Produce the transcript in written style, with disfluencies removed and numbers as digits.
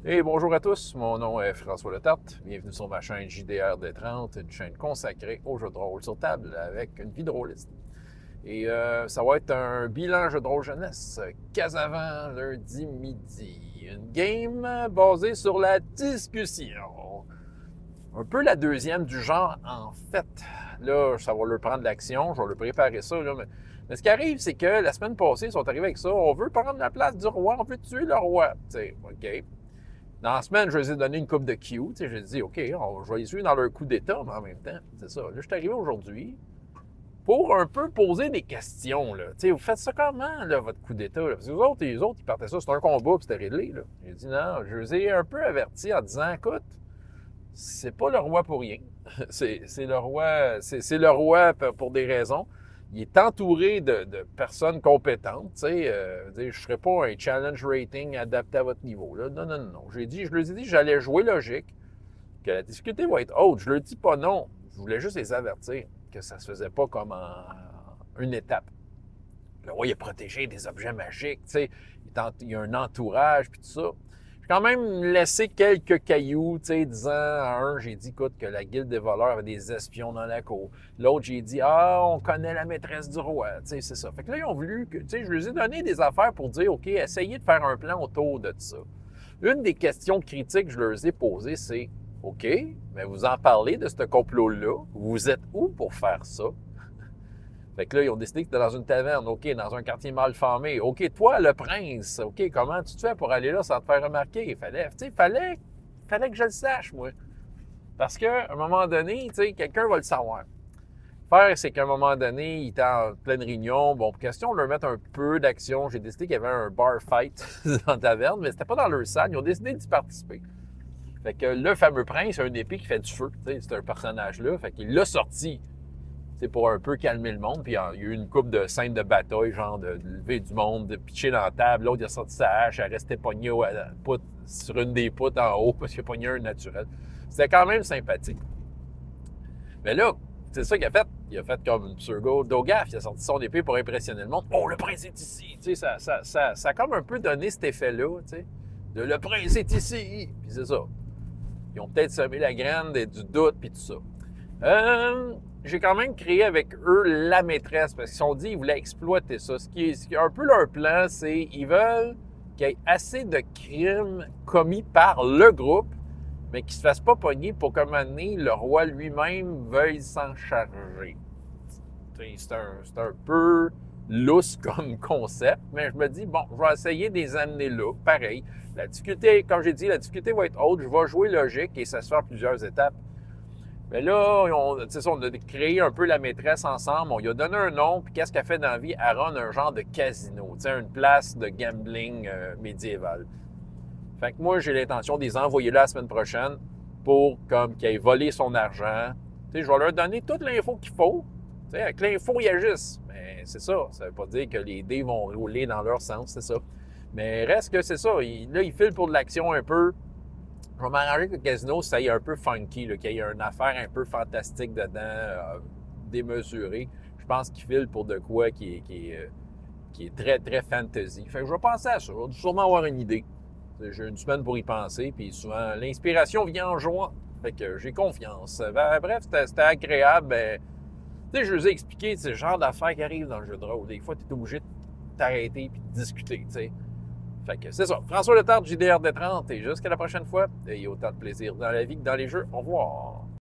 Et bonjour à tous, mon nom est François Letarte. Bienvenue sur ma chaîne JDR D30, une chaîne consacrée aux jeux de rôle sur table avec une vie de rôliste. Et ça va être un bilan jeu de rôle jeunesse, Casavant, lundi midi. Une game basée sur la discussion. Un peu la deuxième du genre, en fait. Là, ça va leur prendre l'action, je vais leur préparer ça. Là, mais ce qui arrive, c'est que la semaine passée, ils sont arrivés avec ça. On veut prendre la place du roi, on veut tuer le roi. Tu sais, OK. Dans la semaine, je leur ai donné une coupe de Q. Je leur ai dit, OK, je vais les suivre dans leur coup d'État, mais en même temps, c'est ça. Là, je suis arrivé aujourd'hui pour un peu poser des questions. Là. Vous faites ça comment, là, votre coup d'État? Là? Parce que les autres, ils partaient ça, c'était un combat, puis c'était réglé. J'ai dit, non, je les ai un peu avertis en disant, écoute, c'est pas le roi pour rien. C'est le roi, c'est le roi pour des raisons. Il est entouré de personnes compétentes. Je ne serais pas un challenge rating adapté à votre niveau. Là. Non, non, non. Je leur ai dit que j'allais jouer logique, que la difficulté va être haute. Je ne leur dis pas non. Je voulais juste les avertir que ça ne se faisait pas comme une étape. Le roi, il est protégé des objets magiques. Il y a un entourage, puis tout ça. J'ai quand même laissé quelques cailloux, disant à un, j'ai dit, écoute, que la guilde des voleurs avait des espions dans la cour. L'autre, j'ai dit, on connaît la maîtresse du roi, c'est ça. Fait que là, ils ont voulu que, je leur ai donné des affaires pour dire, OK, essayez de faire un plan autour de ça. Une des questions critiques que je leur ai posées, c'est, OK, mais vous en parlez de ce complot-là, vous êtes où pour faire ça? Fait que là, ils ont décidé que c'était dans une taverne, OK, dans un quartier mal famé. OK, toi, le prince, OK, comment tu te fais pour aller là sans te faire remarquer? Il fallait que je le sache, moi. Parce qu'à un moment donné, quelqu'un va le savoir. Faire, c'est qu'à un moment donné, il était en pleine réunion. Bon, question de leur mettre un peu d'action, j'ai décidé qu'il y avait un bar fight dans la taverne, mais c'était pas dans leur salle. Ils ont décidé d'y participer. Fait que le fameux prince a une épée qui fait du feu. C'est un personnage-là. Fait qu'il l'a sorti. C'est pour un peu calmer le monde. Puis il y a eu une couple de scènes de bataille, genre de lever du monde, de pitcher dans la table. L'autre, il a sorti sa hache, elle restait pognée sur une des poutres en haut parce qu'il a pogné un naturel. C'était quand même sympathique. Mais là, c'est ça qu'il a fait. Il a fait comme une pseudo Dogaf. Il a sorti son épée pour impressionner le monde. Oh, le prince est ici! Ça a comme un peu donné cet effet-là, de le prince est ici! Puis c'est ça. Ils ont peut-être semé la graine du doute, puis tout ça. J'ai quand même créé avec eux la maîtresse, parce qu'ils se sont dit qu'ils voulaient exploiter ça. Ce qui est un peu leur plan, c'est qu'ils veulent qu'il y ait assez de crimes commis par le groupe, mais qu'ils ne se fassent pas pogner pour qu'à un moment donné, le roi lui-même veuille s'en charger. C'est un peu lousse comme concept, mais je me dis, bon, je vais essayer de les amener là. Pareil, la difficulté, comme j'ai dit, la difficulté va être haute. Je vais jouer logique et ça se fait en plusieurs étapes. Mais là, on a créé un peu la maîtresse ensemble. On lui a donné un nom, puis qu'est-ce qu'elle fait dans la vie? Elle run un genre de casino, une place de gambling médiéval. Fait que moi, j'ai l'intention de les envoyer là la semaine prochaine pour comme qu'ils aient volé son argent. Je vais leur donner toute l'info qu'il faut. Avec l'info, ils agissent. Mais c'est ça. Ça ne veut pas dire que les dés vont rouler dans leur sens, c'est ça. Mais reste que c'est ça. Là, ils filent pour de l'action un peu. Je vais m'arranger que le casino, ça y est un peu funky, qu'il y ait une affaire un peu fantastique dedans, démesurée. Je pense qu'il file pour de quoi qui est très, très fantasy. Fait que je vais penser à ça. Je vais sûrement avoir une idée. J'ai une semaine pour y penser, puis souvent, l'inspiration vient en juin. Fait que j'ai confiance. Bref, c'était agréable. Je vous ai expliqué ce genre d'affaires qui arrivent dans le jeu de rôle. Des fois, tu es obligé de t'arrêter et de discuter, Fait que c'est ça. François Letarte, JDR D30, et jusqu'à la prochaine fois, ayez autant de plaisir dans la vie que dans les jeux. Au revoir.